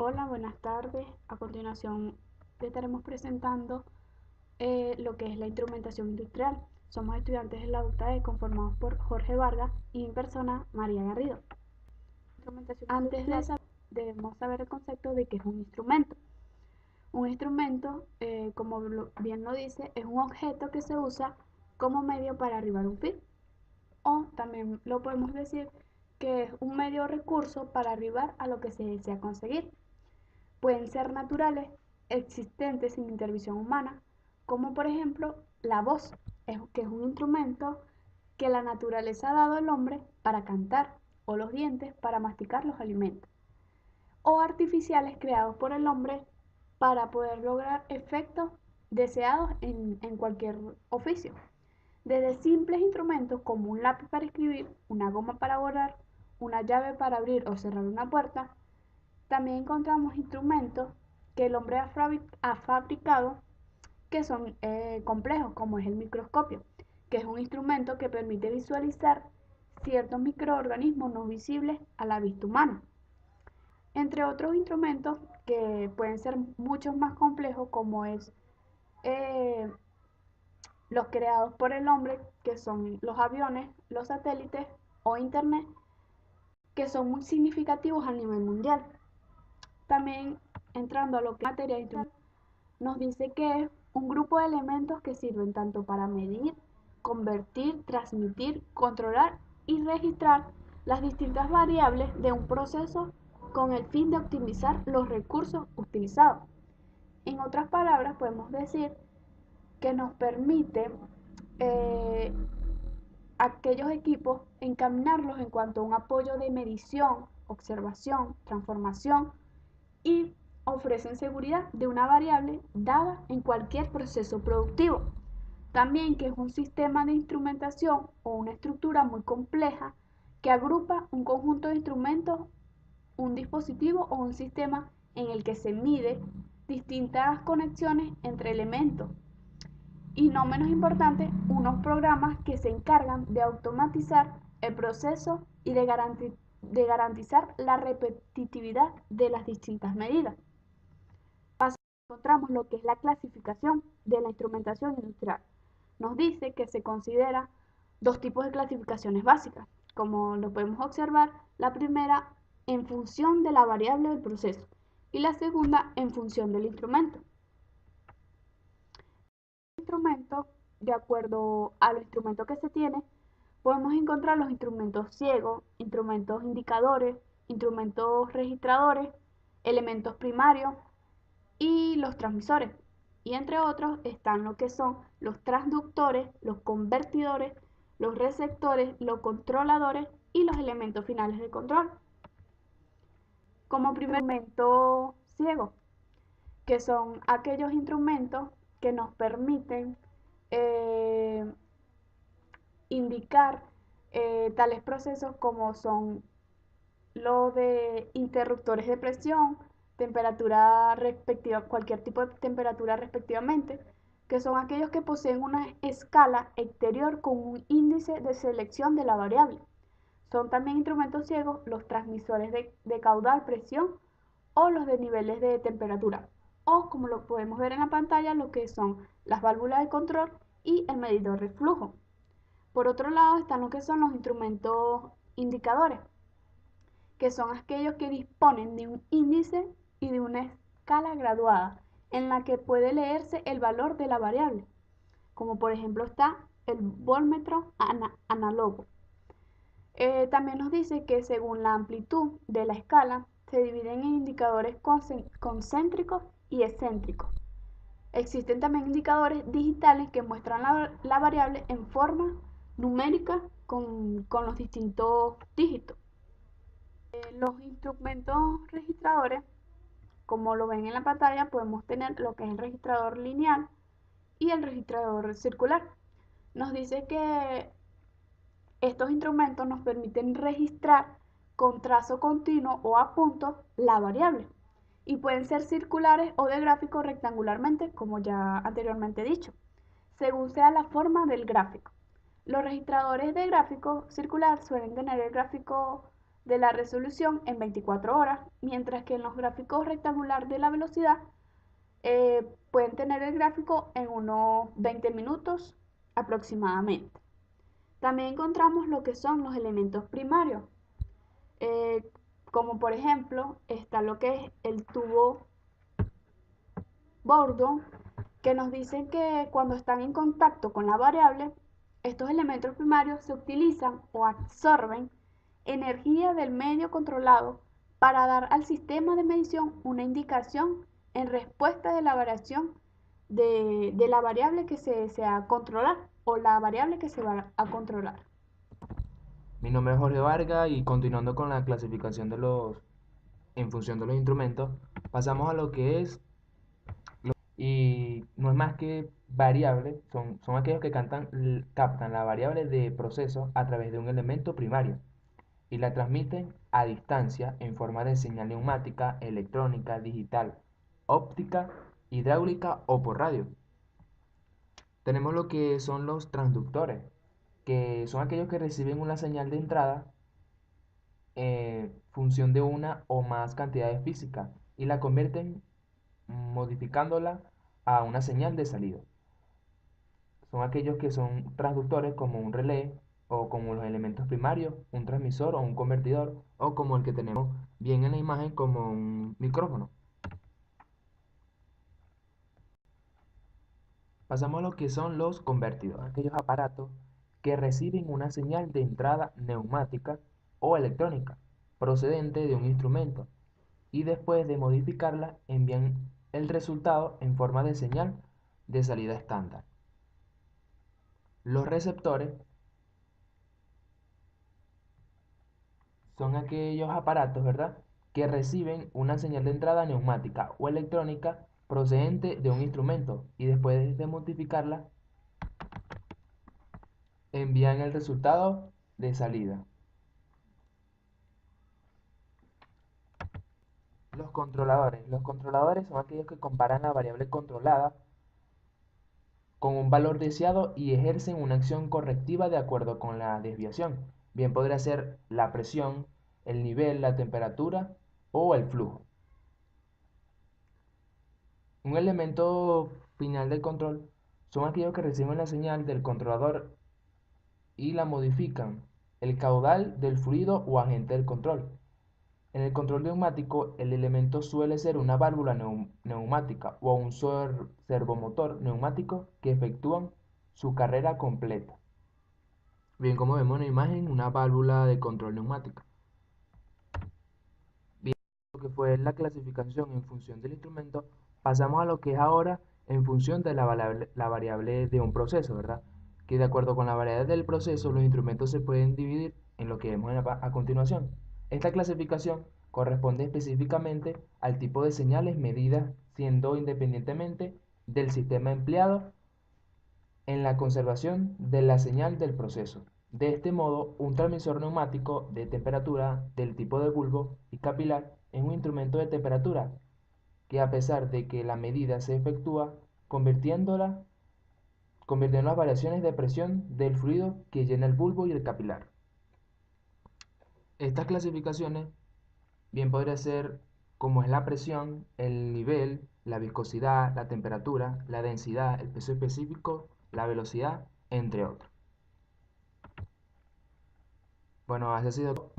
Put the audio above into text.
Hola, buenas tardes. A continuación te estaremos presentando lo que es la instrumentación industrial. Somos estudiantes de la UTAE conformados por Jorge Vargas y mi persona María Garrido. Antes de saber, debemos saber el concepto de qué es un instrumento. Un instrumento, como bien lo dice, es un objeto que se usa como medio para arribar un fin. O también lo podemos decir que es un medio o recurso para arribar a lo que se desea conseguir. Pueden ser naturales, existentes sin intervención humana, como por ejemplo la voz, que es un instrumento que la naturaleza ha dado al hombre para cantar, o los dientes para masticar los alimentos, o artificiales creados por el hombre para poder lograr efectos deseados en cualquier oficio. Desde simples instrumentos como un lápiz para escribir, una goma para borrar, una llave para abrir o cerrar una puerta, también encontramos instrumentos que el hombre ha fabricado que son complejos, como es el microscopio, que es un instrumento que permite visualizar ciertos microorganismos no visibles a la vista humana. Entre otros instrumentos que pueden ser mucho más complejos, como es eh, los creados por el hombre, que son los aviones, los satélites o internet, que son muy significativos a nivel mundial. También entrando a lo que es materia instrumental, nos dice que es un grupo de elementos que sirven tanto para medir, convertir, transmitir, controlar y registrar las distintas variables de un proceso con el fin de optimizar los recursos utilizados. En otras palabras, podemos decir que nos permite eh, aquellos equipos encaminarlos en cuanto a un apoyo de medición, observación, transformación y ofrecen seguridad de una variable dada en cualquier proceso productivo. También que es un sistema de instrumentación o una estructura muy compleja que agrupa un conjunto de instrumentos, un dispositivo o un sistema en el que se mide distintas conexiones entre elementos. Y no menos importante, unos programas que se encargan de automatizar el proceso y de garantizar la repetitividad de las distintas medidas. Encontramos lo que es la clasificación de la instrumentación industrial. Nos dice que se considera dos tipos de clasificaciones básicas. Como lo podemos observar, la primera en función de la variable del proceso y la segunda en función del instrumento. Instrumento, de acuerdo a los instrumentos que se tiene, podemos encontrar los instrumentos ciegos, instrumentos indicadores, instrumentos registradores, elementos primarios y los transmisores. Y entre otros están lo que son los transductores, los convertidores, los receptores, los controladores y los elementos finales de control. Como primer instrumento ciego, que son aquellos instrumentos que nos permiten indicar tales procesos como son los de interruptores de presión, temperatura respectiva, cualquier tipo de temperatura respectivamente, que son aquellos que poseen una escala exterior con un índice de selección de la variable. Son también instrumentos ciegos los transmisores de caudal, presión o los de niveles de temperatura, o como lo podemos ver en la pantalla, lo que son las válvulas de control y el medidor de flujo. Por otro lado están lo que son los instrumentos indicadores, que son aquellos que disponen de un índice y de una escala graduada en la que puede leerse el valor de la variable, como por ejemplo está el voltmetro análogo. También nos dice que según la amplitud de la escala se dividen en indicadores concéntricos y excéntricos. Existen también indicadores digitales que muestran la variable en forma numérica con los distintos dígitos. Los instrumentos registradores, como lo ven en la pantalla, podemos tener lo que es el registrador lineal y el registrador circular. Nos dice que estos instrumentos nos permiten registrar con trazo continuo o a punto la variable y pueden ser circulares o de gráfico rectangularmente, como ya anteriormente he dicho, según sea la forma del gráfico. Los registradores de gráfico circular suelen tener el gráfico de la resolución en 24 horas, mientras que en los gráficos rectangular de la velocidad pueden tener el gráfico en unos 20 minutos aproximadamente. También encontramos lo que son los elementos primarios, eh, como por ejemplo está lo que es el tubo Bourdon, que nos dicen que cuando están en contacto con la variable, estos elementos primarios se utilizan o absorben energía del medio controlado para dar al sistema de medición una indicación en respuesta de la variación de la variable que se desea controlar o la variable que se va a controlar. Mi nombre es Jorge Vargas y continuando con la clasificación en función de los instrumentos, pasamos a lo que es, y no es más que variables, son aquellos que captan la variable de proceso a través de un elemento primario y la transmiten a distancia en forma de señal neumática, electrónica, digital, óptica, hidráulica o por radio. Tenemos lo que son los transductores, que son aquellos que reciben una señal de entrada función de una o más cantidades físicas y la convierten modificándola a una señal de salida. Son aquellos que son transductores como un relé o como los elementos primarios, un transmisor o un convertidor o como el que tenemos bien en la imagen como un micrófono. Pasamos a lo que son los convertidores, aquellos aparatos que reciben una señal de entrada neumática o electrónica procedente de un instrumento y después de modificarla envían el resultado en forma de señal de salida estándar. Los receptores son aquellos aparatos, ¿verdad?, que reciben una señal de entrada neumática o electrónica procedente de un instrumento y después de modificarla envían el resultado de salida. Los controladores son aquellos que comparan la variable controlada con un valor deseado y ejercen una acción correctiva de acuerdo con la desviación. Bien podría ser la presión, el nivel, la temperatura o el flujo. Un elemento final del control son aquellos que reciben la señal del controlador y la modifican, el caudal del fluido o agente del control. En el control neumático, el elemento suele ser una válvula neumática o un servomotor neumático que efectúan su carrera completa. Bien, como vemos en la imagen, una válvula de control neumática. Bien, lo que fue la clasificación en función del instrumento, pasamos a lo que es ahora en función de la variable de un proceso, ¿verdad? Que de acuerdo con la variable del proceso, los instrumentos se pueden dividir en lo que vemos a continuación. Esta clasificación corresponde específicamente al tipo de señales medidas, siendo independientemente del sistema empleado en la conservación de la señal del proceso. De este modo, un transmisor neumático de temperatura del tipo de bulbo y capilar es un instrumento de temperatura que, a pesar de que la medida se efectúa convirtiendo las variaciones de presión del fluido que llena el bulbo y el capilar. Estas clasificaciones bien podría ser como es la presión, el nivel, la viscosidad, la temperatura, la densidad, el peso específico, la velocidad, entre otros. Bueno, así ha sido.